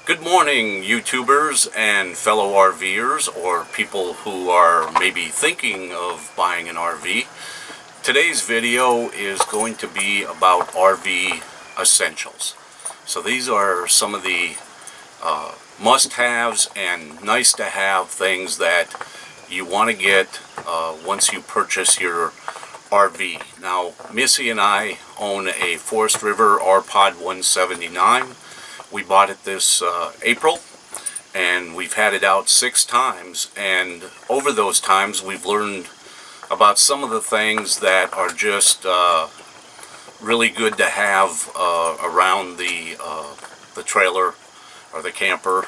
Good morning, YouTubers and fellow RVers, or people who are maybe thinking of buying an RV. Today's video is going to be about RV essentials. So these are some of the must-haves and nice-to-have things that you want to get once you purchase your RV. Now, Missy and I own a Forest River R-Pod 179. We bought it this April, and we've had it out 6 times, and over those times we've learned about some of the things that are just really good to have around the trailer or the camper,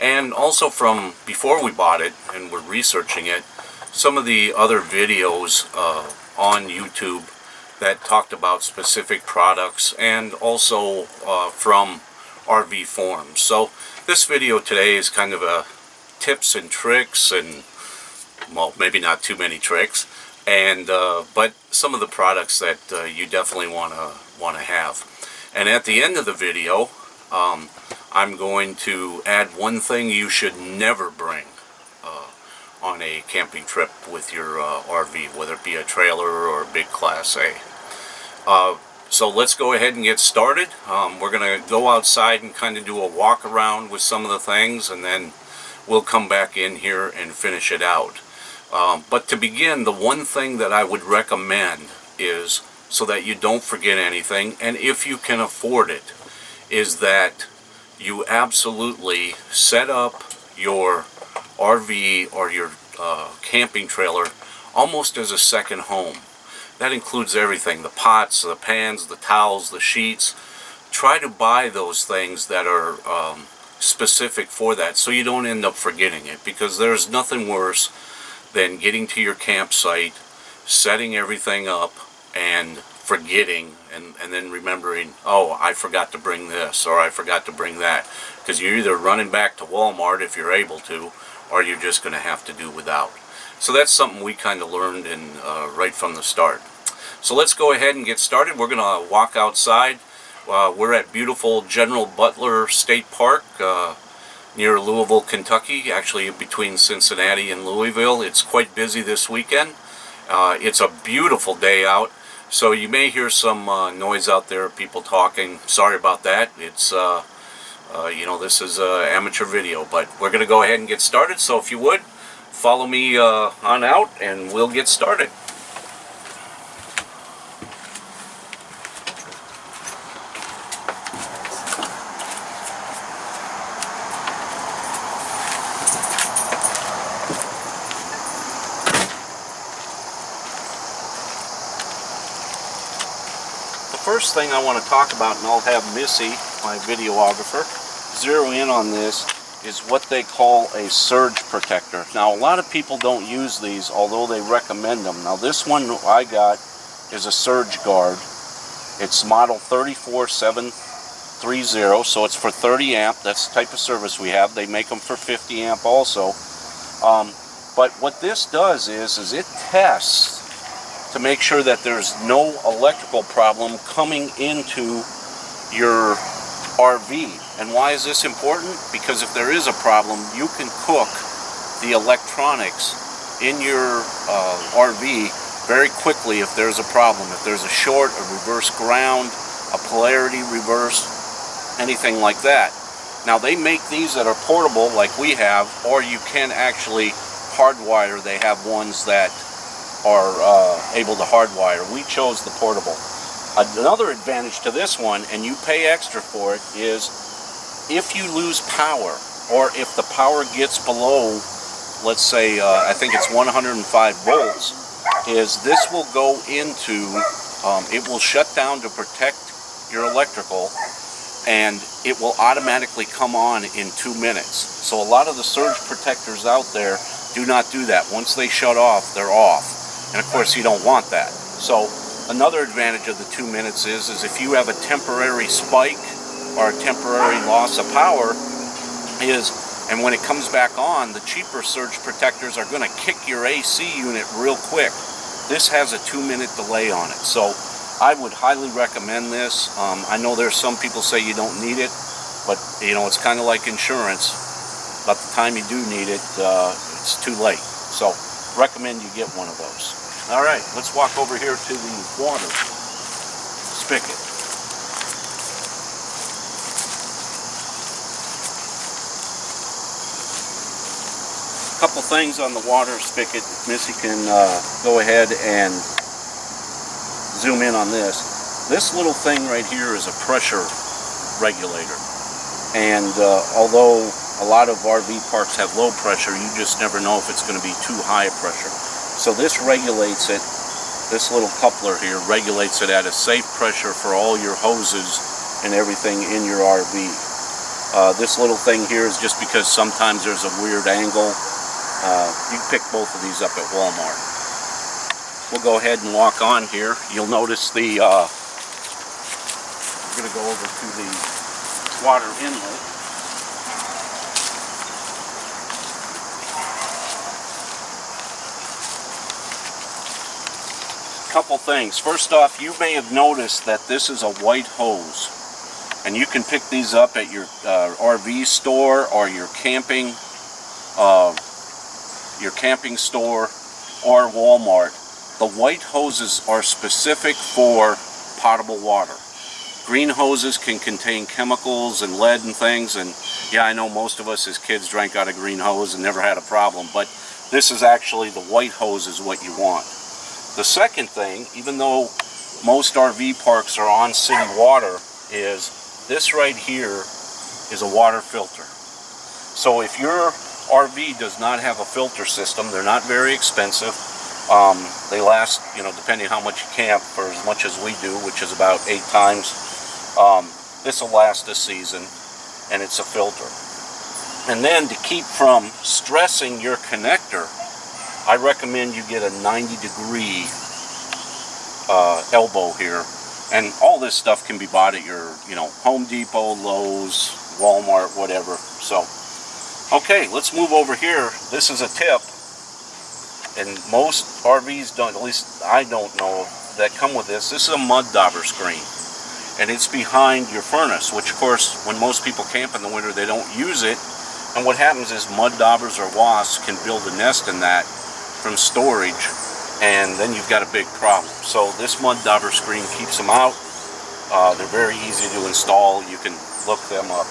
and also from before we bought it and we're researching it, some of the other videos on YouTube that talked about specific products, and also from RV forums. So this video today is kind of a tips and tricks, and well, maybe not too many tricks, and but some of the products that you definitely want to have. And at the end of the video, I'm going to add one thing you should never bring on a camping trip with your RV, whether it be a trailer or a big Class A. So let's go ahead and get started. We're going to go outside and kind of do a walk around with some of the things, and then we'll come back in here and finish it out. But to begin, the one thing that I would recommend is, so that you don't forget anything, and if you can afford it, is that you absolutely set up your RV or your camping trailer almost as a second home. That includes everything: the pots, the pans, the towels, the sheets. Try to buy those things that are specific for that, so you don't end up forgetting it, because there's nothing worse than getting to your campsite, setting everything up, and forgetting, and then remembering, oh, I forgot to bring this, or I forgot to bring that, because you're either running back to Walmart if you're able to, or you're just going to have to do without. So that's something we kind of learned right from the start. So let's go ahead and get started. We're going to walk outside. We're at beautiful General Butler State Park near Louisville, Kentucky, actually between Cincinnati and Louisville. It's quite busy this weekend. It's a beautiful day out, so you may hear some noise out there, people talking. Sorry about that. It's you know, this is an amateur video, but we're going to go ahead and get started. So if you would, follow me on out and we'll get started. The first thing I want to talk about, and I'll have Missy, my videographer, zero in on this, is what they call a surge protector. Now, a lot of people don't use these, although they recommend them. Now, this one I got is a surge guard. It's model 34730, so it's for 30 amp. That's the type of service we have. They make them for 50 amp also. But what this does is it tests to make sure that there's no electrical problem coming into your RV. And why is this important? Because if there is a problem, you can cook the electronics in your RV very quickly if there's a problem. If there's a short, a reverse ground, a polarity reverse, anything like that. Now, they make these that are portable like we have, or you can actually hardwire. They have ones that are able to hardwire. We chose the portable. Another advantage to this one, and you pay extra for it, is if you lose power, or if the power gets below, let's say, I think it's 105 volts, is this will go into, it will shut down to protect your electrical, and it will automatically come on in 2 minutes. So a lot of the surge protectors out there do not do that. Once they shut off, they're off. And of course, you don't want that. So another advantage of the 2 minutes is if you have a temporary spike or a temporary loss of power, and when it comes back on, the cheaper surge protectors are going to kick your AC unit real quick. This has a 2-minute delay on it. So I would highly recommend this. I know there's some people say you don't need it. But you know, it's kind of like insurance. By the time you do need it, it's too late. So recommend you get one of those. All right, let's walk over here to the water spigot. Couple things on the water spigot. Missy can go ahead and zoom in on this. This little thing right here is a pressure regulator, and although a lot of RV parks have low pressure, you just never know if it's going to be too high pressure. So this regulates it. This little coupler here regulates it at a safe pressure for all your hoses and everything in your RV. This little thing here is just because sometimes there's a weird angle. You can pick both of these up at Walmart. We'll go ahead and walk on here. You'll notice the, we're going to go over to the water inlet. Couple things. First off, you may have noticed that this is a white hose. And you can pick these up at your RV store or your camping store or Walmart. The white hoses are specific for potable water. Green hoses can contain chemicals and lead and things, and yeah, I know most of us as kids drank out of green hose and never had a problem, but this is actually, the white hose is what you want. The second thing, even though most RV parks are on city water, is this right here is a water filter. So if your RV does not have a filter system, they're not very expensive. They last, you know, depending how much you camp, for as much as we do, which is about 8 times. This will last a season, and it's a filter. And then to keep from stressing your connector, I recommend you get a 90-degree elbow here. And all this stuff can be bought at your, you know, Home Depot, Lowe's, Walmart, whatever. So, okay, let's move over here. This is a tip, and most RVs don't, at least I don't know, that come with this. This is a mud dauber screen, and it's behind your furnace, which of course, when most people camp in the winter, they don't use it. And what happens is mud daubers or wasps can build a nest in that from storage, and then you've got a big problem. So this mud dauber screen keeps them out. They're very easy to install. You can look them up.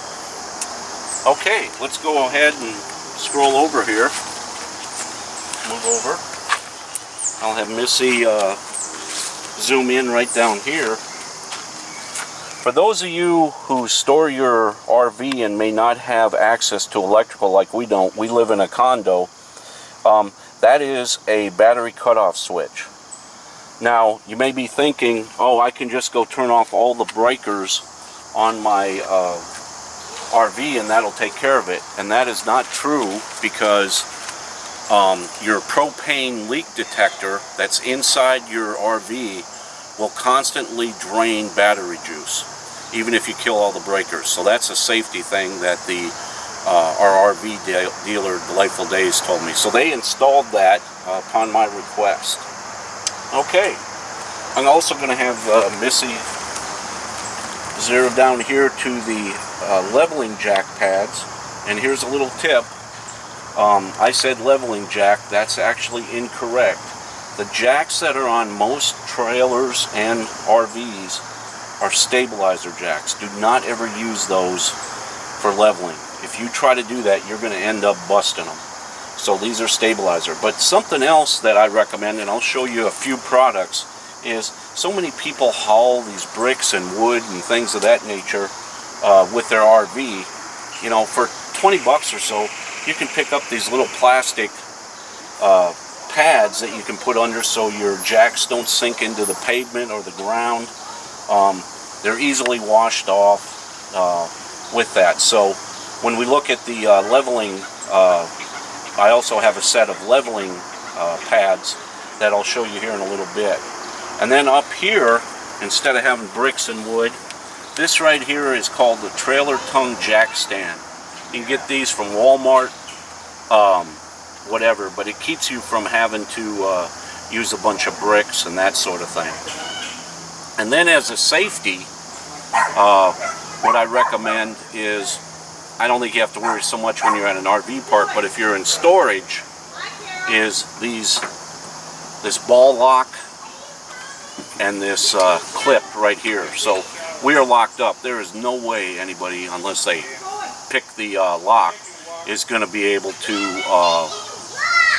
Okay, let's go ahead and scroll over here. Move over. I'll have Missy zoom in right down here. For those of you who store your RV and may not have access to electrical like we don't, we live in a condo, that is a battery cutoff switch. Now, you may be thinking, oh, I can just go turn off all the breakers on my RV and that'll take care of it. And that is not true, because your propane leak detector that's inside your RV will constantly drain battery juice, even if you kill all the breakers. So that's a safety thing that our RV dealer, Delightful Days, told me. So they installed that upon my request. Okay, I'm also going to have Missy zero down here to the leveling jack pads. And here's a little tip. I said leveling jack. That's actually incorrect. The jacks that are on most trailers and RVs are stabilizer jacks. Do not ever use those for leveling. If you try to do that, you're going to end up busting them. So these are stabilizer. But something else that I recommend, and I'll show you a few products, is so many people haul these bricks and wood and things of that nature with their RV. You know, for 20 bucks or so, you can pick up these little plastic pads that you can put under so your jacks don't sink into the pavement or the ground. They're easily washed off with that. So when we look at the leveling, I also have a set of leveling pads that I'll show you here in a little bit. And then up here, instead of having bricks and wood, this right here is called the trailer tongue jack stand. You can get these from Walmart, whatever, but it keeps you from having to use a bunch of bricks and that sort of thing. And then as a safety, what I recommend is, I don't think you have to worry so much when you're at an RV park, but if you're in storage, is this ball lock and this clip right here. So we are locked up. There is no way anybody, unless they pick the lock, is going to be able to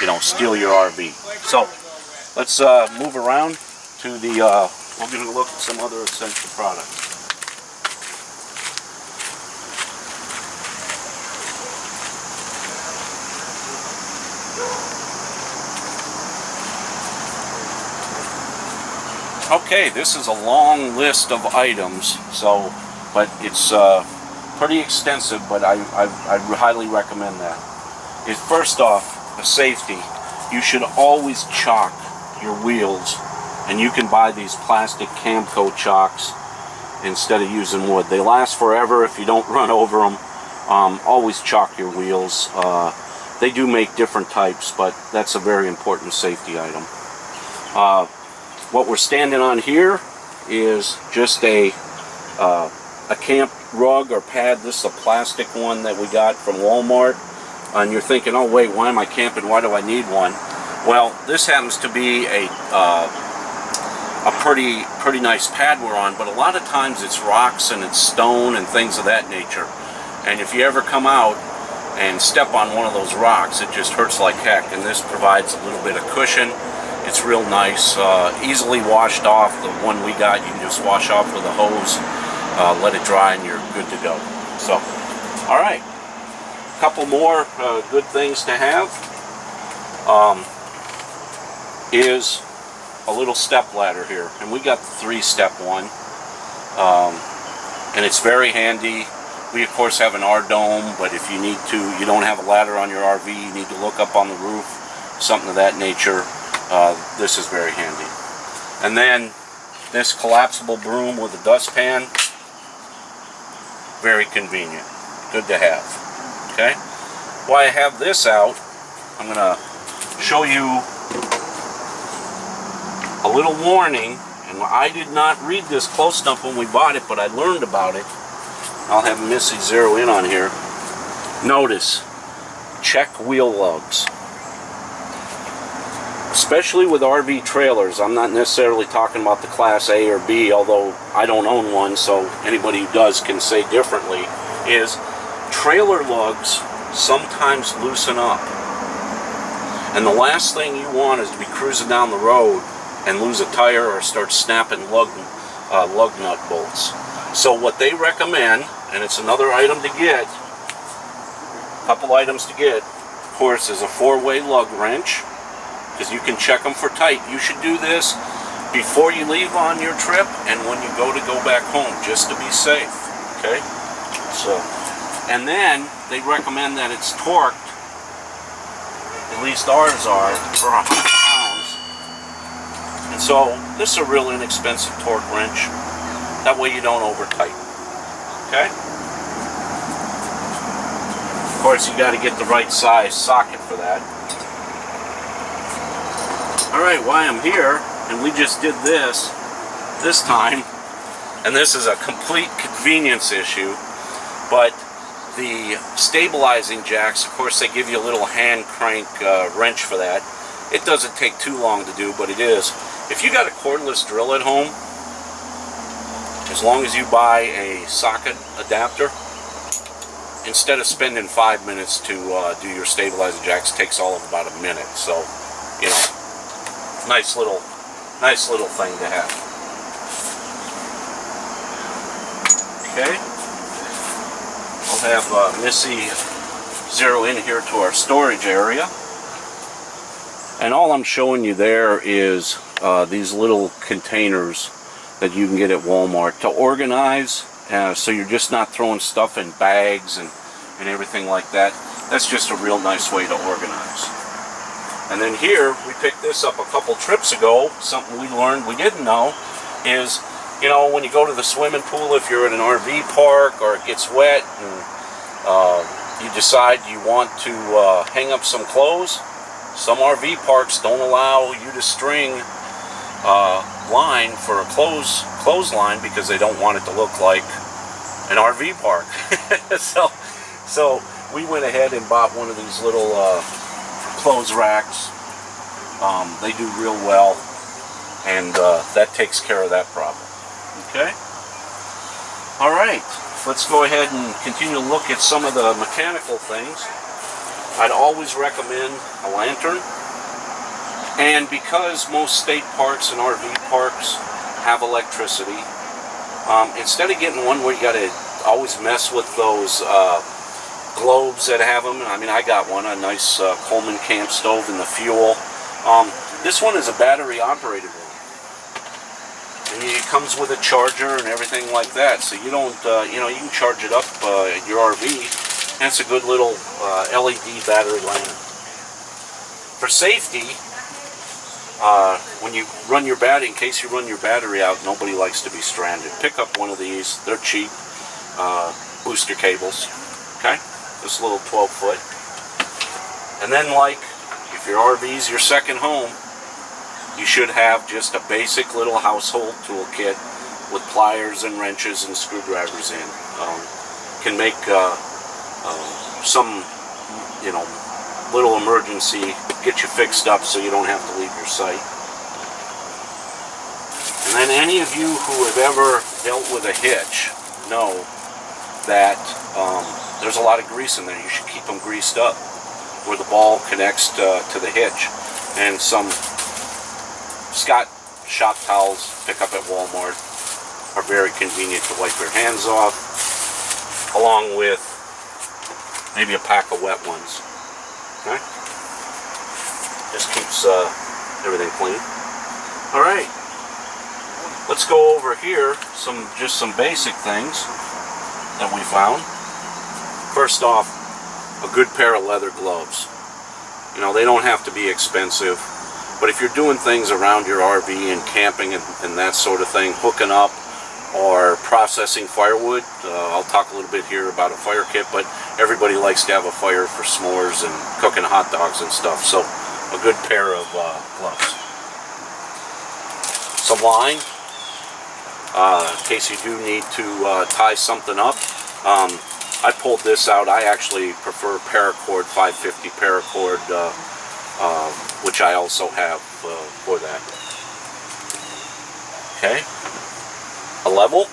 you know, steal your RV. So let's move around to the we're going to look at some other essential products. Okay, this is a long list of items, so, but it's pretty extensive, but I highly recommend that. First off, a safety. You should always chalk your wheels, and you can buy these plastic Camco chocks instead of using wood. They last forever if you don't run over them. Always chalk your wheels. They do make different types, but that's a very important safety item. What we're standing on here is just a camp rug or pad. This is a plastic one that we got from Walmart. And you're thinking, oh wait, why am I camping? Why do I need one? Well, this happens to be a pretty nice pad we're on, but a lot of times it's rocks and it's stone and things of that nature. And if you ever come out and step on one of those rocks, it just hurts like heck. And this provides a little bit of cushion. It's real nice, easily washed off. The one we got, you can just wash off with a hose, let it dry, and you're good to go. So, all right, a couple more good things to have is a little step ladder here, and we got the 3-step one, and it's very handy. We of course have an R-dome, but if you need to, you don't have a ladder on your RV, you need to look up on the roof, something of that nature. This is very handy. And then this collapsible broom with a dustpan, very convenient, good to have. Okay, while I have this out, I'm going to show you a little warning, and I did not read this close enough when we bought it, but I learned about it. I'll have Missy zero in on here. Notice, check wheel lugs. Especially with RV trailers. I'm not necessarily talking about the Class A or B, although I don't own one, so anybody who does can say differently, is trailer lugs sometimes loosen up. And the last thing you want is to be cruising down the road and lose a tire or start snapping lug nut bolts. So what they recommend, and it's another item to get, a couple items to get, of course, is a 4-way lug wrench, because you can check them for tight. You should do this before you leave on your trip and when you go back home, just to be safe. Okay? So, and then they recommend that it's torqued, at least ours are, for 100 pounds. And so this is a real inexpensive torque wrench. That way you don't over tighten. Okay? Of course, you got to get the right size socket for that. Alright, while I'm here, and we just did this time, and this is a complete convenience issue, but the stabilizing jacks, of course, they give you a little hand crank wrench for that. It doesn't take too long to do, but it is. If you got a cordless drill at home, as long as you buy a socket adapter, instead of spending 5 minutes to do your stabilizing jacks, it takes all of about a minute. So, you know, nice little thing to have. Okay, I'll have Missy zero in here to our storage area, and all I'm showing you there is these little containers that you can get at Walmart to organize, so you're just not throwing stuff in bags and everything like that. That's just a real nice way to organize. And then here, we picked this up a couple trips ago. Something we learned we didn't know is, you know, when you go to the swimming pool, if you're at an RV park or it gets wet and you decide you want to hang up some clothes, some RV parks don't allow you to string line for a clothesline because they don't want it to look like an RV park. so we went ahead and bought one of these little clothes racks. They do real well, and that takes care of that problem. Okay? Alright, let's go ahead and continue to look at some of the mechanical things. I'd always recommend a lantern, and because most state parks and RV parks have electricity, instead of getting one where you got to always mess with those globes that have them, I mean, I got one, a nice Coleman camp stove and the fuel. This one is a battery operated one. And it comes with a charger and everything like that, so you don't, you know, you can charge it up at your RV, and it's a good little LED battery lantern. For safety, when you run your battery, in case you run your battery out, nobody likes to be stranded. Pick up one of these, they're cheap, booster cables, okay? This little 12-foot. And then, like, if your RV's your second home, you should have just a basic little household toolkit with pliers and wrenches and screwdrivers in. Can make some, you know, little emergency, get you fixed up so you don't have to leave your site. And then any of you who have ever dealt with a hitch know that there's a lot of grease in there. You should keep them greased up where the ball connects to the hitch. And some Scott shop towels pick up at Walmart are very convenient to wipe your hands off, along with maybe a pack of wet ones. Okay? Just keeps everything clean. Alright, let's go over here, just some basic things that we found. First off, a good pair of leather gloves. You know, they don't have to be expensive, but if you're doing things around your RV and camping and that sort of thing, hooking up or processing firewood, I'll talk a little bit here about a fire kit, but everybody likes to have a fire for s'mores and cooking hot dogs and stuff, so a good pair of gloves. Some line, in case you do need to tie something up. I pulled this out. I actually prefer paracord, 550 paracord, which I also have for that. Okay. A level.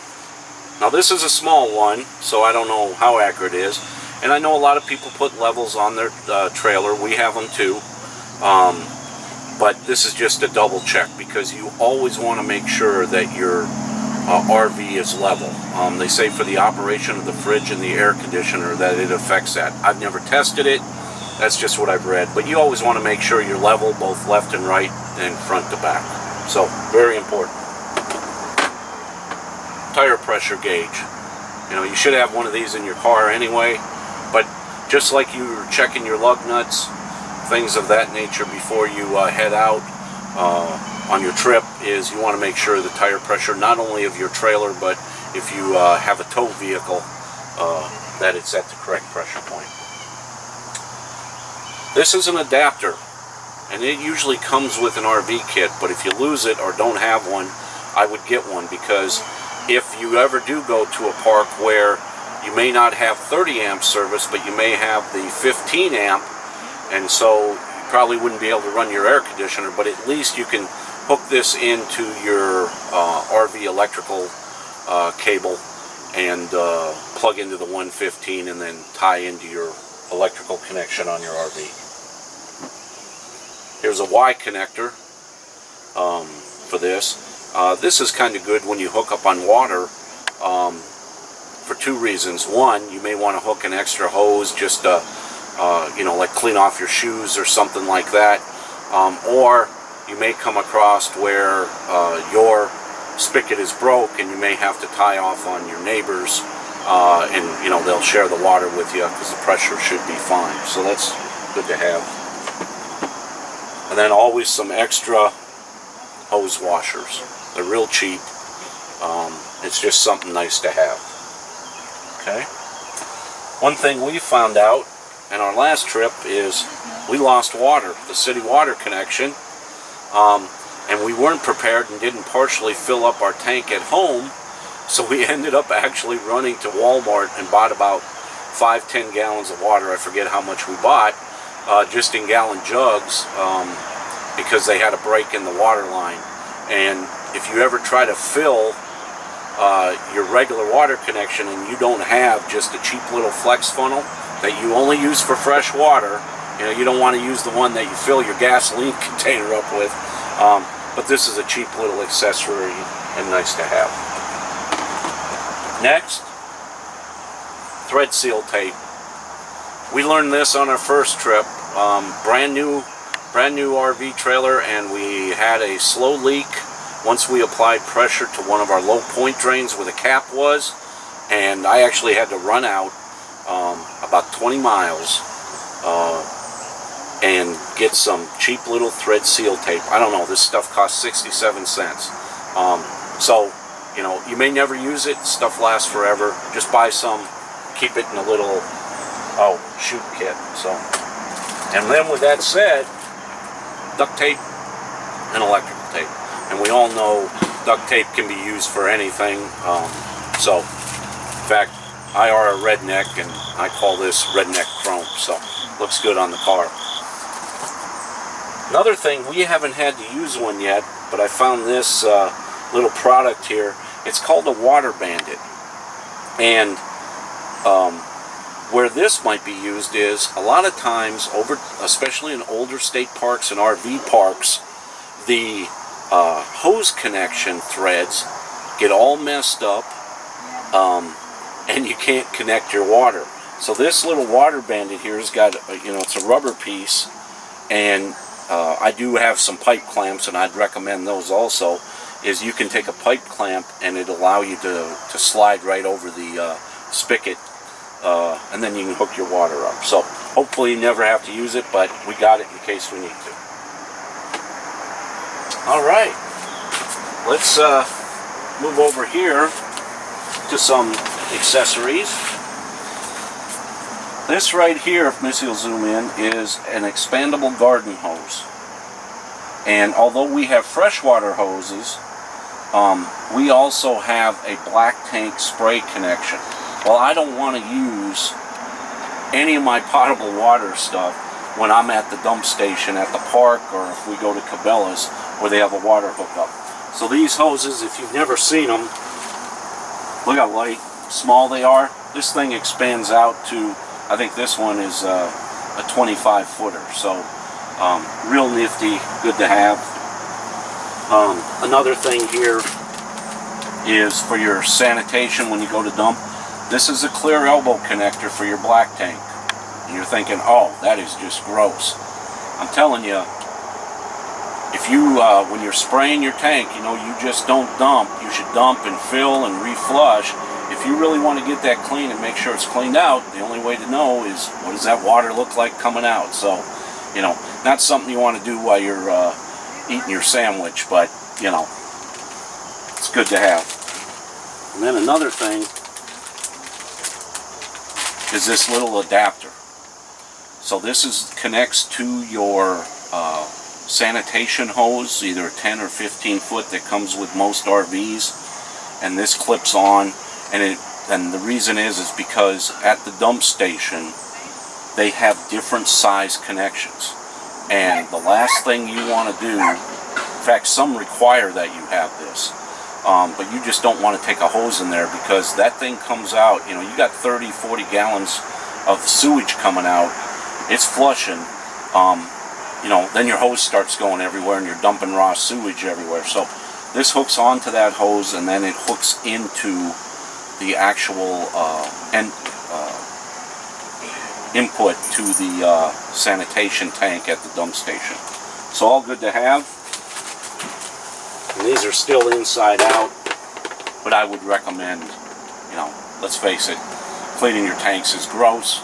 Now this is a small one, so I don't know how accurate it is. And I know a lot of people put levels on their trailer. We have them too. But this is just a double check, because you always want to make sure that your RV is level. They say for the operation of the fridge and the air conditioner that it affects that. I've never tested it. That's just what I've read. But you always want to make sure you're level both left and right and front to back. So, very important. Tire pressure gauge. You know, you should have one of these in your car anyway. But just like you were checking your lug nuts, things of that nature before you head out on your trip, is you want to make sure the tire pressure, not only of your trailer, but if you have a tow vehicle, that it's at the correct pressure point. This is an adapter, and it usually comes with an RV kit, but if you lose it or don't have one, I would get one, because if you ever do go to a park where you may not have 30 amp service, but you may have the 15 amp, and so you probably wouldn't be able to run your air conditioner, but at least you can hook this into your RV electrical cable and plug into the 115 and then tie into your electrical connection on your RV. Here's a Y connector for this. This is kind of good when you hook up on water for two reasons. One, you may want to hook an extra hose just to, you know, like clean off your shoes or something like that. Or you may come across where your spigot is broke and you may have to tie off on your neighbors, and you know, they'll share the water with you because the pressure should be fine. So that's good to have. And then always some extra hose washers. They're real cheap. It's just something nice to have. Okay. One thing we found out in our last trip is we lost water, the city water connection, and we weren't prepared and didn't partially fill up our tank at home, So we ended up actually running to Walmart and bought about 5-10 gallons of water. I forget how much we bought, just in gallon jugs, because they had a break in the water line. And if you ever try to fill your regular water connection and you don't have just a cheap little flex funnel that you only use for fresh water, you don't want to use the one that you fill your gasoline container up with, but this is a cheap little accessory and nice to have. Next, thread seal tape. We learned this on our first trip. Brand new RV trailer, and we had a slow leak once we applied pressure to one of our low point drains where the cap was, and I actually had to run out about 20 miles and get some cheap little thread seal tape. I don't know, this stuff costs 67 cents. So, you may never use it. Stuff lasts forever. Just buy some, keep it in a little shoot kit. So, and then with that said, duct tape and electrical tape. And we all know duct tape can be used for anything. So, in fact, I are a redneck, and I call this redneck chrome. So, looks good on the car. Another thing, we haven't had to use one yet, but I found this little product here. It's called a Water Bandit. And where this might be used is, a lot of times, especially in older state parks and RV parks, the hose connection threads get all messed up, and you can't connect your water. So this little Water Bandit here has got, it's a rubber piece, and I do have some pipe clamps, and I'd recommend those also. Is you can take a pipe clamp and it'll allow you to slide right over the spigot, and then you can hook your water up. So hopefully you never have to use it, but we got it in case we need to. Alright, let's move over here to some accessories. This right here, if Missy will zoom in, is an expandable garden hose. And although we have freshwater hoses, we also have a black tank spray connection. Well, I don't want to use any of my potable water stuff when I'm at the dump station at the park, or if we go to Cabela's where they have a water hookup. So these hoses, if you've never seen them, look how light, small they are. This thing expands out to, I think this one is a 25 footer. So real nifty, good to have. Another thing here is for your sanitation when you go to dump. This is a clear elbow connector for your black tank. And you're thinking, oh, that is just gross. I'm telling you, if you, when you're spraying your tank, you just don't dump. You should dump and fill and reflush. If you really want to get that clean and make sure it's cleaned out, the only way to know is what does that water look like coming out. So, not something you want to do while you're eating your sandwich, but, it's good to have. And then another thing is this little adapter. So this connects to your sanitation hose, either a 10 or 15 foot that comes with most RVs, and this clips on, and the reason is because at the dump station they have different size connections, and the last thing you want to do, in fact some require that you have this, but you just don't want to take a hose in there, because that thing comes out, you got 30-40 gallons of sewage coming out, it's flushing, then your hose starts going everywhere and you're dumping raw sewage everywhere. So this hooks onto that hose, and then it hooks into the actual input to the sanitation tank at the dump station. So all good to have. And these are still inside out, but I would recommend, let's face it, cleaning your tanks is gross.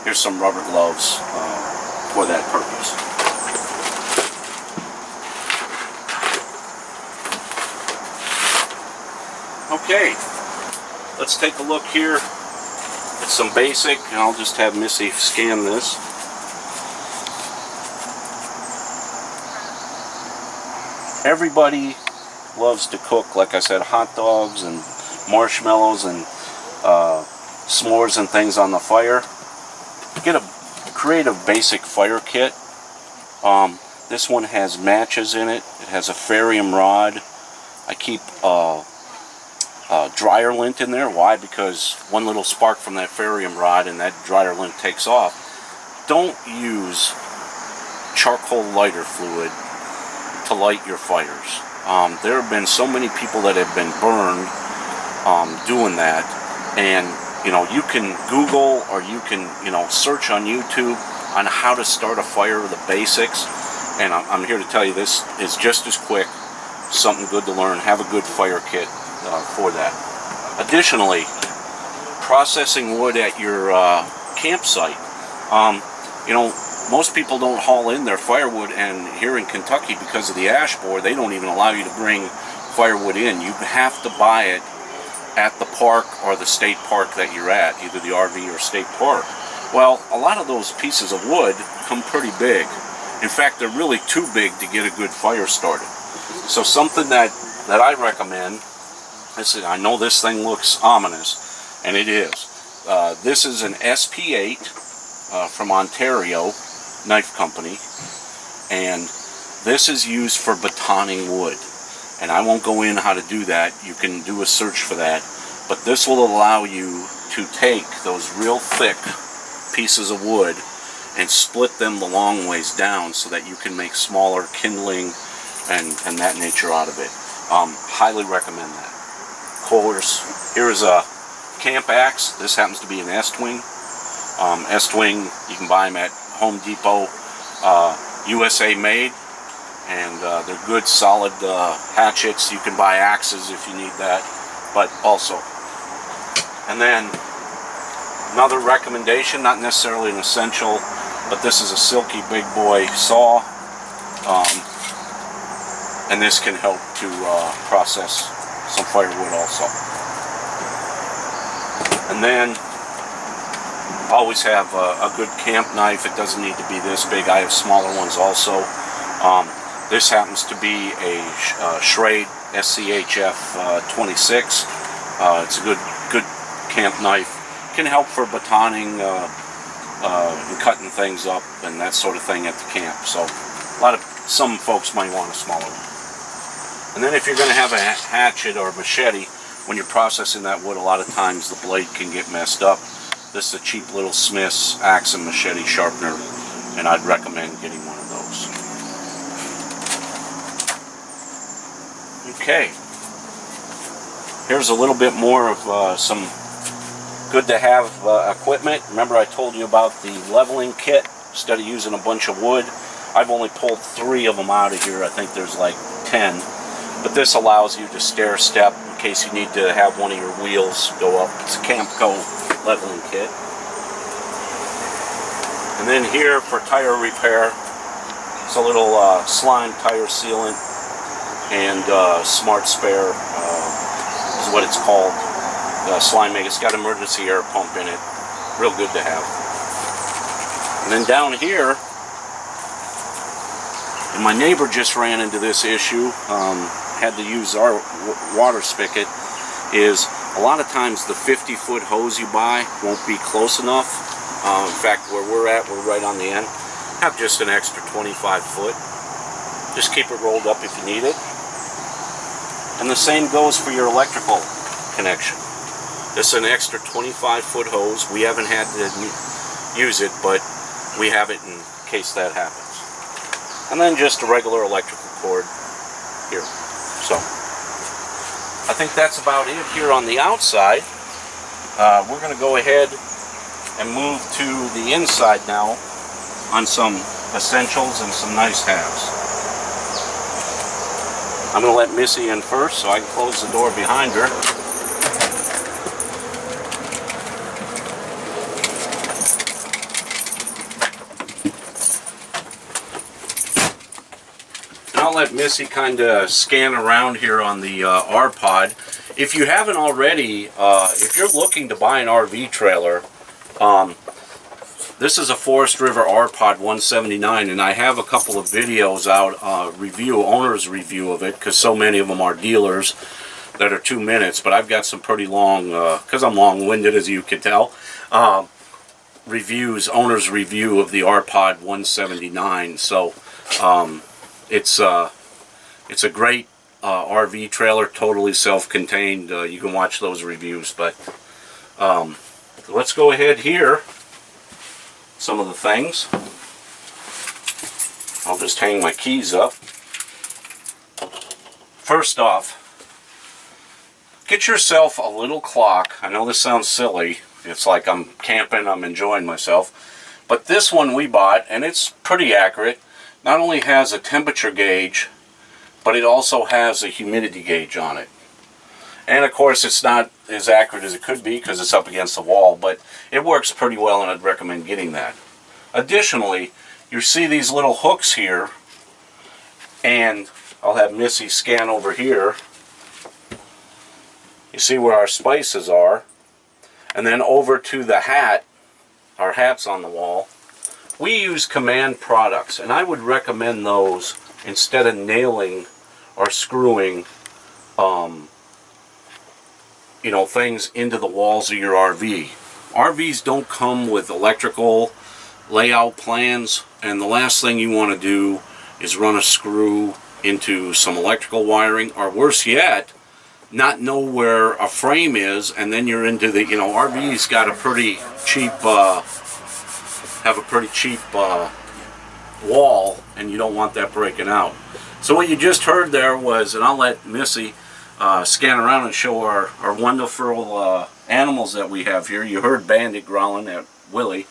Here's some rubber gloves for that purpose. Okay, let's take a look here at some basic, and I'll just have Missy scan this. Everybody loves to cook, like I said, hot dogs and marshmallows and s'mores and things on the fire. Create a basic fire kit. This one has matches in it. It has a ferrium rod. I keep dryer lint in there. Why? Because one little spark from that ferrium rod and that dryer lint takes off. Don't use charcoal lighter fluid to light your fires. There have been so many people that have been burned doing that, and you can Google or you can search on YouTube on how to start a fire, the basics, and I'm here to tell you this is just as quick, something good to learn. Have a good fire kit for that. Additionally, processing wood at your campsite. Most people don't haul in their firewood, and here in Kentucky, because of the ash borer, they don't even allow you to bring firewood in. You have to buy it at the park or the state park that you're at, either the RV or state park. Well, a lot of those pieces of wood come pretty big. In fact, they're really too big to get a good fire started. So something that I recommend, I know this thing looks ominous, and it is. This is an SP8 from Ontario Knife Company, and this is used for batoning wood. And I won't go in how to do that. You can do a search for that. But this will allow you to take those real thick pieces of wood and split them the long ways down so that you can make smaller kindling and that nature out of it. Highly recommend that. Of course, here is a camp axe. This happens to be an S-Twing. S-Twing, you can buy them at Home Depot, USA made. And they're good, solid hatchets. You can buy axes if you need that, but also. And then another recommendation, not necessarily an essential, but this is a Silky Big Boy saw, and this can help to process some firewood also. And then always have a good camp knife. It doesn't need to be this big. I have smaller ones also. This happens to be a Schrade SCHF 26. It's a good camp knife. Can help for batoning and cutting things up and that sort of thing at the camp. So some folks might want a smaller one. And then if you're going to have a hatchet or a machete, when you're processing that wood, a lot of times the blade can get messed up. This is a cheap little Smith's axe and machete sharpener, and I'd recommend getting one of those. Okay, here's a little bit more of some good to have equipment. Remember I told you about the leveling kit. Instead of using a bunch of wood, I've only pulled 3 of them out of here. I think there's like 10. But this allows you to stair step in case you need to have one of your wheels go up. It's a Campco leveling kit. And then here for tire repair, it's a little slime tire sealant. And Smart Spare is what it's called. Slime Make. It's got emergency air pump in it. Real good to have. And then down here, and my neighbor just ran into this issue, had to use our water spigot, is a lot of times the 50-foot hose you buy won't be close enough. In fact, where we're at, we're right on the end. Have just an extra 25 foot. Just keep it rolled up if you need it. And the same goes for your electrical connection. This is an extra 25-foot hose. We haven't had to use it, but we have it in case that happens. And then just a regular electrical cord here. So, I think that's about it here on the outside. We're going to go ahead and move to the inside now on some essentials and some nice-haves. I'm going to let Missy in first so I can close the door behind her. And I'll let Missy kind of scan around here on the R-Pod. If you haven't already, if you're looking to buy an RV trailer, this is a Forest River R-Pod 179, and I have a couple of videos out, owner's review of it, because so many of them are dealers. that are 2 minutes, but I've got some pretty long, because I'm long-winded, as you can tell, reviews, owner's review of the RPod 179. So it's a great RV trailer, totally self-contained. You can watch those reviews, but let's go ahead here. Some of the things. I'll just hang my keys up. First off, get yourself a little clock. I know this sounds silly. It's like I'm camping, I'm enjoying myself. But this one we bought, and it's pretty accurate. Not only has a temperature gauge, but it also has a humidity gauge on it. And of course it's not as accurate as it could be because it's up against the wall, but it works pretty well, and I'd recommend getting that. Additionally, you see these little hooks here, and I'll have Missy scan over here. You see where our spices are. And then over to the hat, our hat's on the wall. We use Command products, and I would recommend those instead of nailing or screwing you know, things into the walls of your RV. RVs don't come with electrical layout plans, and the last thing you want to do is run a screw into some electrical wiring, or worse yet, not know where a frame is, and then you're into the, you know, RVs got a pretty cheap, have a pretty cheap wall, and you don't want that breaking out. So what you just heard there was, and I'll let Missy scan around and show our wonderful animals that we have here. You heard Bandit growling at Willie.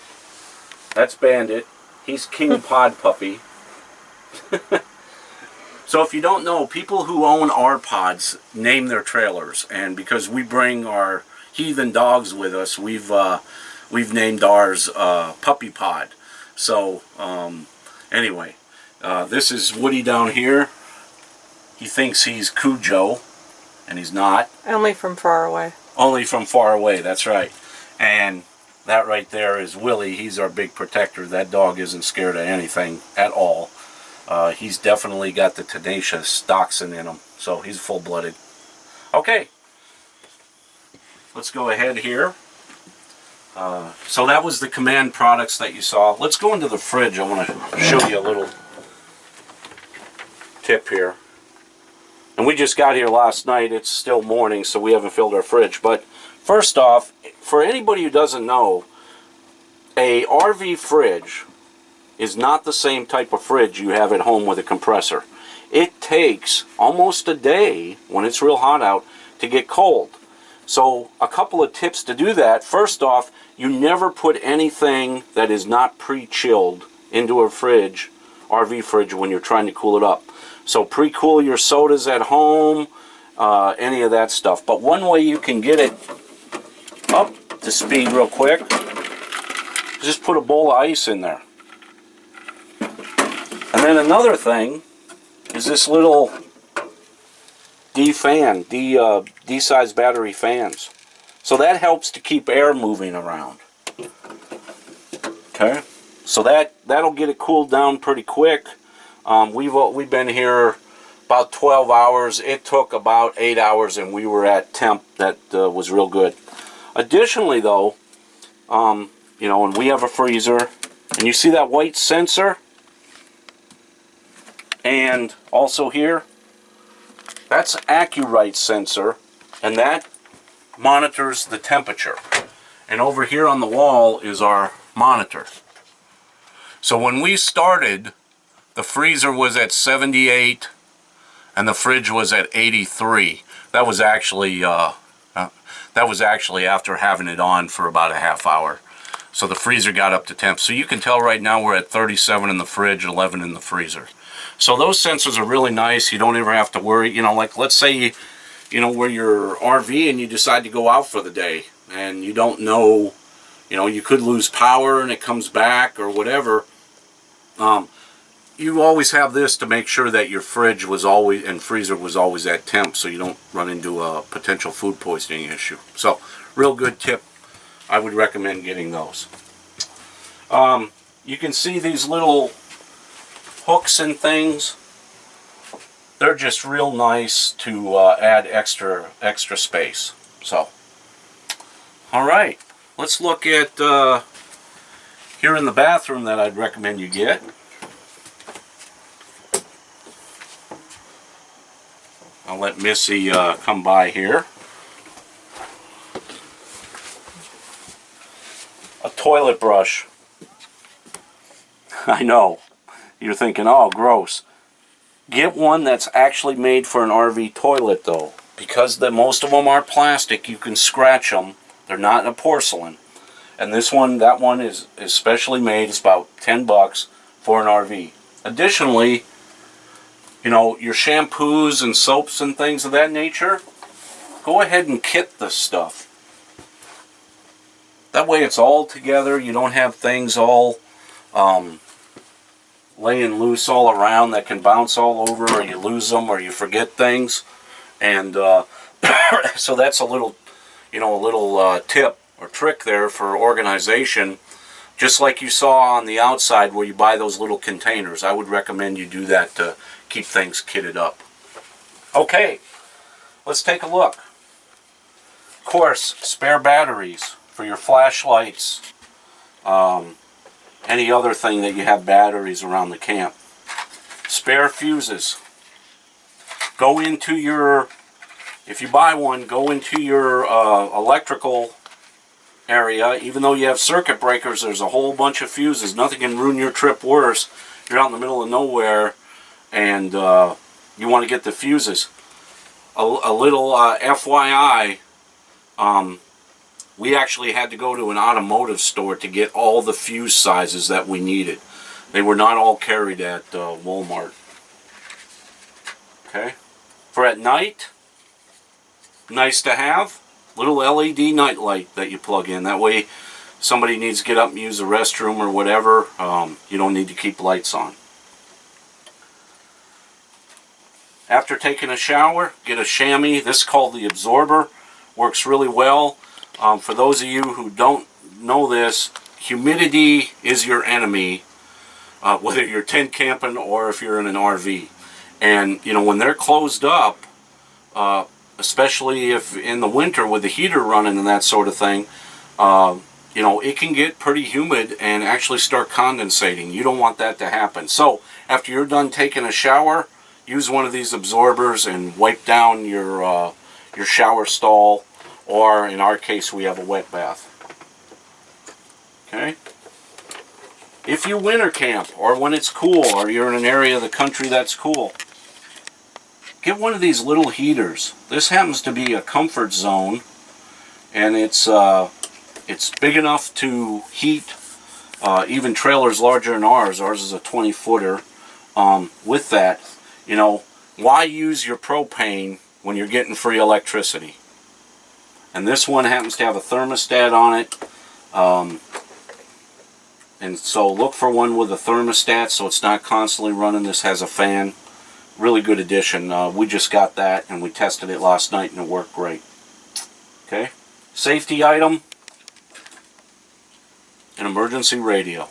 That's Bandit. He's King Pod Puppy. So if you don't know, people who own RPods name their trailers, and because we bring our heathen dogs with us, we've named ours Puppy Pod. So anyway, this is Woody down here. He thinks he's Cujo, and he's not. Only from far away. Only from far away, that's right. And that right there is Willie. He's our big protector. That dog isn't scared of anything at all. He's definitely got the tenacious dachshund in him, so he's full-blooded. Okay, let's go ahead here. So that was the Command products that you saw. Let's go into the fridge. I want to show you a little tip here. And we just got here last night. It's still morning, so we haven't filled our fridge. But first off, for anybody who doesn't know, a RV fridge is not the same type of fridge you have at home with a compressor. It takes almost a day, when it's real hot out, to get cold. So a couple of tips to do that. First off, you never put anything that is not pre-chilled into a fridge, RV fridge, when you're trying to cool it up. So pre-cool your sodas at home, any of that stuff. But one way you can get it up to speed real quick, just put a bowl of ice in there. And then another thing is this little D-size battery fans. So that helps to keep air moving around. Okay, so that'll get it cooled down pretty quick. We've been here about 12 hours. It took about 8 hours, and we were at temp that was real good. Additionally, though, you know, and we have a freezer, and you see that white sensor, and also here, that's Accurite sensor, and that monitors the temperature. And over here on the wall is our monitor. So when we started, the freezer was at 78 and the fridge was at 83. That was actually after having it on for about a half hour. So the freezer got up to temp. So you can tell right now we're at 37 in the fridge, 11 in the freezer. So those sensors are really nice. You don't ever have to worry. You know, like let's say you know, where you're RV and you decide to go out for the day and you don't know, you know, you could lose power and it comes back or whatever. You always have this to make sure that your fridge was always and freezer was always at temp, so you don't run into a potential food poisoning issue. So, real good tip. I would recommend getting those. You can see these little hooks and things. they're just real nice to add extra space. So, all right, let's look at here in the bathroom that I'd recommend you get. I'll let Missy come by here. A toilet brush. I know. You're thinking, oh, gross. Get one that's actually made for an RV toilet, though. Because most of them are plastic, you can scratch them. They're not a porcelain. And that one is specially made. It's about $10 for an RV. Additionally, you know, your shampoos and soaps and things of that nature, go ahead and kit the stuff. That way it's all together. You don't have things all laying loose all around that can bounce all over, or you lose them, or you forget things. And so that's a little, you know, a little tip or trick there for organization. Just like you saw on the outside where you buy those little containers, I would recommend you do that to keep things kitted up. Okay, let's take a look. Of course, spare batteries for your flashlights, any other thing that you have batteries around the camp. Spare fuses. Go into your, if you buy one, go into your electrical area. Even though you have circuit breakers, there's a whole bunch of fuses. Nothing can ruin your trip worse. You're out in the middle of nowhere and you want to get the fuses. A little FYI, we actually had to go to an automotive store to get all the fuse sizes that we needed. They were not all carried at Walmart. Okay. For at night, nice to have. Little LED night light that you plug in. That way, somebody needs to get up and use the restroom or whatever, you don't need to keep lights on. After taking a shower, get a chamois. This is called the absorber. Works really well. For those of you who don't know this, humidity is your enemy, whether you're tent camping or if you're in an RV. And, you know, when they're closed up, especially if in the winter with the heater running and that sort of thing, you know, it can get pretty humid and actually start condensating. You don't want that to happen. So after you're done taking a shower, use one of these absorbers and wipe down your shower stall, or in our case we have a wet bath. Okay? If you winter camp, or when it's cool, or you're in an area of the country that's cool, get one of these little heaters. This happens to be a comfort zone, and it's big enough to heat even trailers larger than ours. Ours is a 20-footer. With that, you know, why use your propane when you're getting free electricity? And this one happens to have a thermostat on it. And so look for one with a thermostat so it's not constantly running. This has a fan. Really good addition. We just got that and we tested it last night and it worked great. Okay. Safety item. An emergency radio.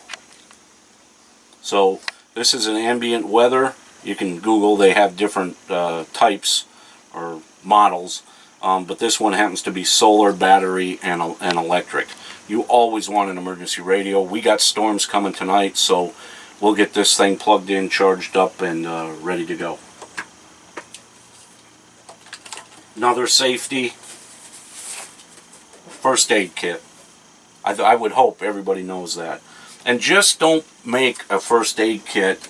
So this is an ambient weather. You can Google. They have different types or models. But this one happens to be solar, battery, and electric. You always want an emergency radio. We got storms coming tonight, so we'll get this thing plugged in, charged up, and ready to go. Another safety, first aid kit. I would hope everybody knows that. And just don't make a first aid kit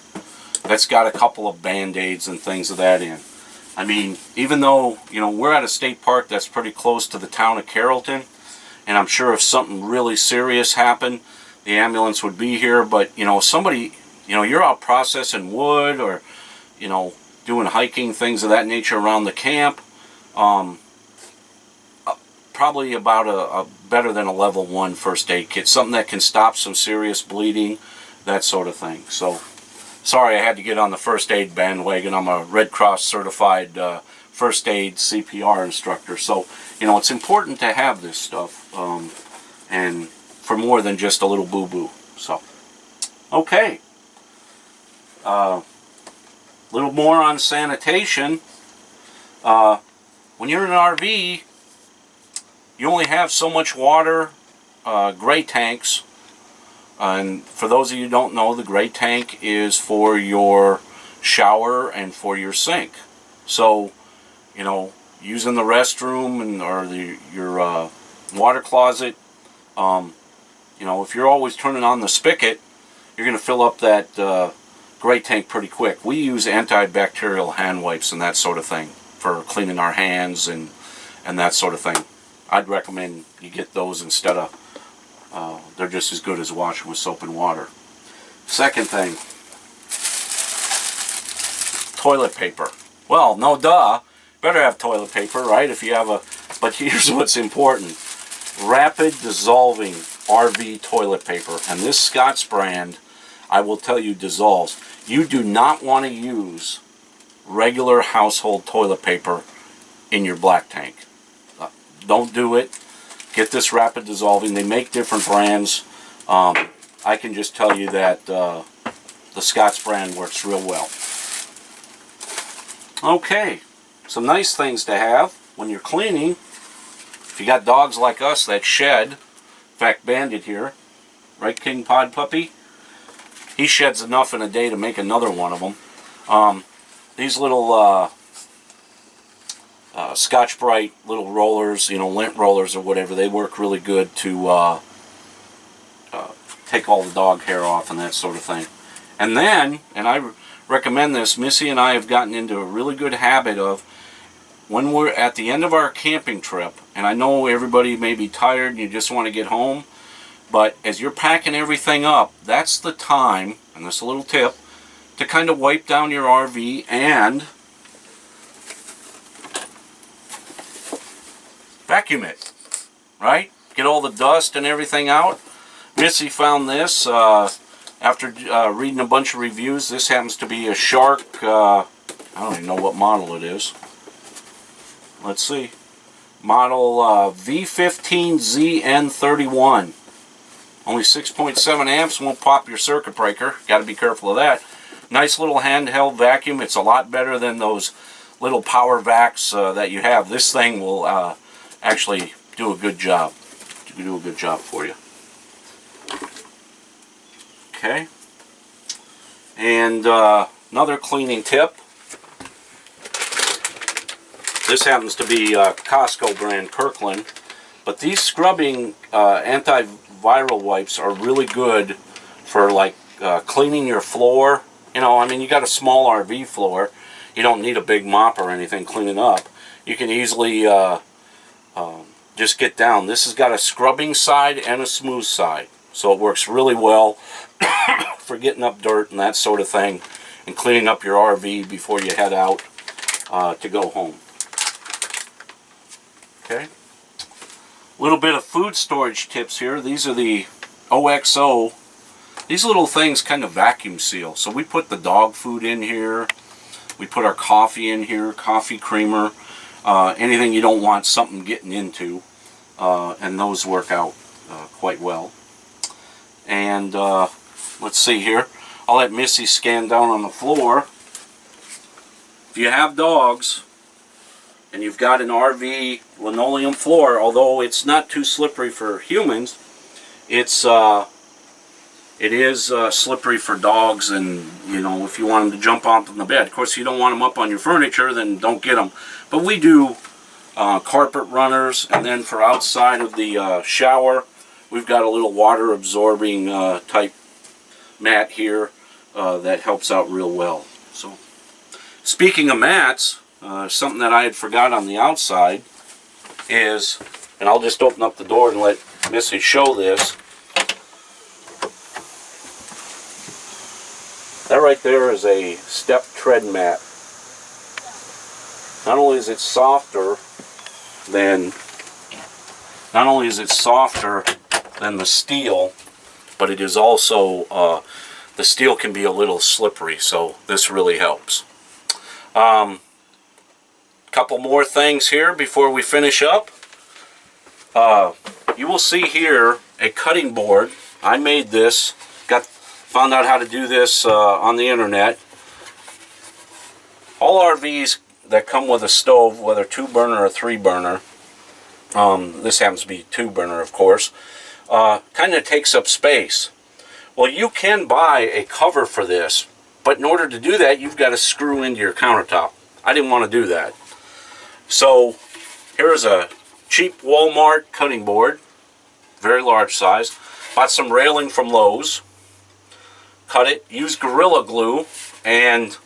that's got a couple of band-aids and things of that in. I mean, even though, you know, we're at a state park that's pretty close to the town of Carrollton, and I'm sure if something really serious happened, the ambulance would be here, but, you know, somebody, you know, you're out processing wood or, you know, doing hiking, things of that nature around the camp, probably about a better than a level 1 first aid kit, something that can stop some serious bleeding, that sort of thing. So, sorry I had to get on the first aid bandwagon. I'm a Red Cross certified first aid CPR instructor. So, you know, it's important to have this stuff. And for more than just a little boo-boo. So, okay. A little more on sanitation. When you're in an RV, you only have so much water. Gray tanks, and for those of you who don't know, the gray tank is for your shower and for your sink. So, you know, using the restroom and or your water closet, you know, if you're always turning on the spigot, you're going to fill up that gray tank pretty quick. We use antibacterial hand wipes and that sort of thing for cleaning our hands and that sort of thing. I'd recommend you get those instead of, they're just as good as washing with soap and water. Second thing, toilet paper. Well, no duh, better have toilet paper, right? If you have a, but here's what's important. Rapid dissolving RV toilet paper. And this Scott's brand, I will tell you, dissolves. You do not want to use regular household toilet paper in your black tank. Don't do it. Get this rapid dissolving. They make different brands. I can just tell you that the Scott's brand works real well. Okay, some nice things to have when you're cleaning. If you got dogs like us that shed, in fact, Bandit here, right, King Pod Puppy? He sheds enough in a day to make another one of them. These little Scotch-Brite little rollers, you know, lint rollers or whatever, they work really good to take all the dog hair off and that sort of thing. And then, and I recommend this, Missy and I have gotten into a really good habit of, when we're at the end of our camping trip, and I know everybody may be tired and you just want to get home, but as you're packing everything up, that's the time, and this is a little tip, to kind of wipe down your RV and vacuum it, right? Get all the dust and everything out. Missy found this after reading a bunch of reviews. This happens to be a Shark, I don't even know what model it is. Let's see. Model V15ZN31. Only 6.7 amps, won't pop your circuit breaker. Got to be careful of that. Nice little handheld vacuum. It's a lot better than those little power vacs that you have. This thing will actually do a good job. Do a good job for you. Okay. And another cleaning tip. This happens to be Costco brand Kirkland, but these scrubbing antiviral wipes are really good for like cleaning your floor. You know, I mean, you got a small RV floor. You don't need a big mop or anything cleaning up. You can easily just get down. This has got a scrubbing side and a smooth side, so it works really well for getting up dirt and that sort of thing, and cleaning up your RV before you head out to go home. Okay. A little bit of food storage tips here. These are the OXO. These little things kind of vacuum seal. So we put the dog food in here. We put our coffee in here, coffee creamer, anything you don't want something getting into. And those work out quite well. And let's see here. I'll let Missy scan down on the floor. If you have dogs and you've got an RV linoleum floor, although it's not too slippery for humans, it is slippery for dogs, and you know, if you want them to jump up on the bed. Of course, you don't want them up on your furniture, then don't get them. But we do carpet runners, and then for outside of the shower, we've got a little water absorbing type mat here that helps out real well. So, speaking of mats, something that I had forgot on the outside is, and I'll just open up the door and let Missy show this. That right there is a step tread mat. Not only is it softer than the steel, but it is also the steel can be a little slippery, so this really helps. Couple more things here before we finish up. You will see here a cutting board. I made this. Found out how to do this on the internet. all RVs that come with a stove, whether 2-burner or 3-burner, this happens to be 2-burner, of course, kind of takes up space. Well, you can buy a cover for this, but in order to do that, you've got to screw into your countertop. I didn't want to do that. So here's a cheap Walmart cutting board, very large size. Bought some railing from Lowe's. Cut it, used Gorilla Glue, and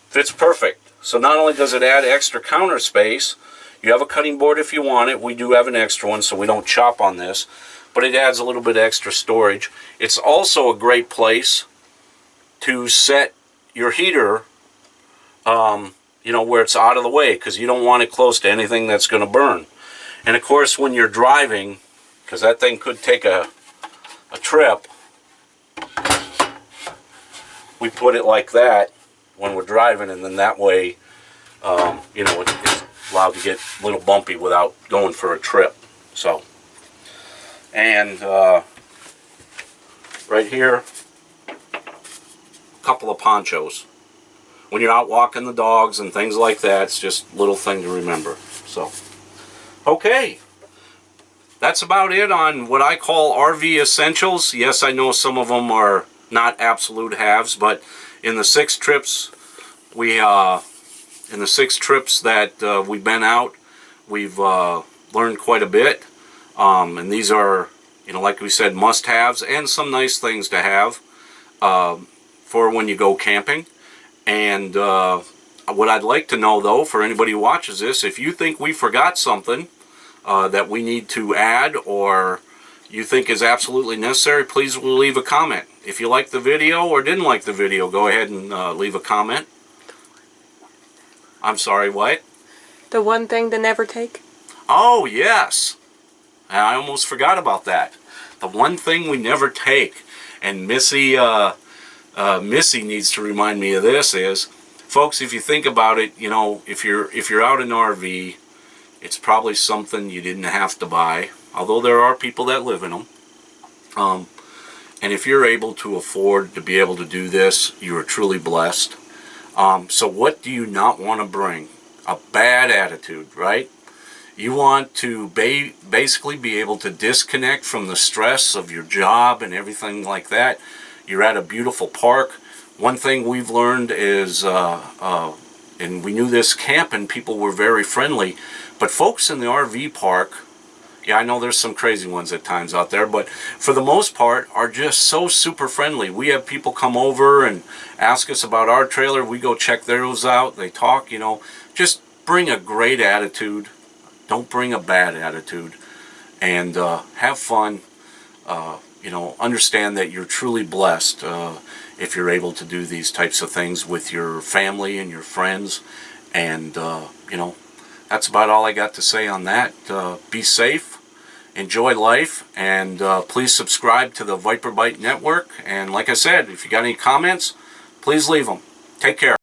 fits perfect. So not only does it add extra counter space, you have a cutting board if you want it. We do have an extra one so we don't chop on this, but it adds a little bit extra storage. It's also a great place to set your heater, you know, where it's out of the way, because you don't want it close to anything that's going to burn. And of course, when you're driving, because that thing could take a trip, we put it like that when we're driving, and then that way, you know, it's allowed to get a little bumpy without going for a trip. So, and right here, a couple of ponchos. When you're out walking the dogs and things like that, it's just a little thing to remember. So, okay. That's about it on what I call RV essentials. Yes, I know some of them are not absolute haves, but in the 6 trips that we've been out, we've learned quite a bit. And these are, you know, like we said, must-haves and some nice things to have for when you go camping. And what I'd like to know, though, for anybody who watches this, if you think we forgot something that we need to add or you think is absolutely necessary, please leave a comment. If you liked the video or didn't like the video, go ahead and leave a comment. I'm sorry, what? The one thing to never take? Oh, yes. I almost forgot about that. The one thing we never take. And Missy needs to remind me of this is, folks, if you think about it, you know, if you're out in an RV, it's probably something you didn't have to buy, although there are people that live in them. And if you're able to afford to be able to do this, you are truly blessed. So what do you not want to bring? A bad attitude, right? You want to basically be able to disconnect from the stress of your job and everything like that. You're at a beautiful park. One thing we've learned is, and we knew this camping, people were very friendly, but folks in the RV park, yeah, I know there's some crazy ones at times out there, but for the most part are just so super friendly. We have people come over and ask us about our trailer. We go check theirs out. They talk, you know. Just bring a great attitude. Don't bring a bad attitude. And have fun. You know, understand that you're truly blessed if you're able to do these types of things with your family and your friends. And, you know, that's about all I got to say on that. Be safe. Enjoy life, and please subscribe to the Viper Bite Network. And like I said, if you got any comments, please leave them. Take care.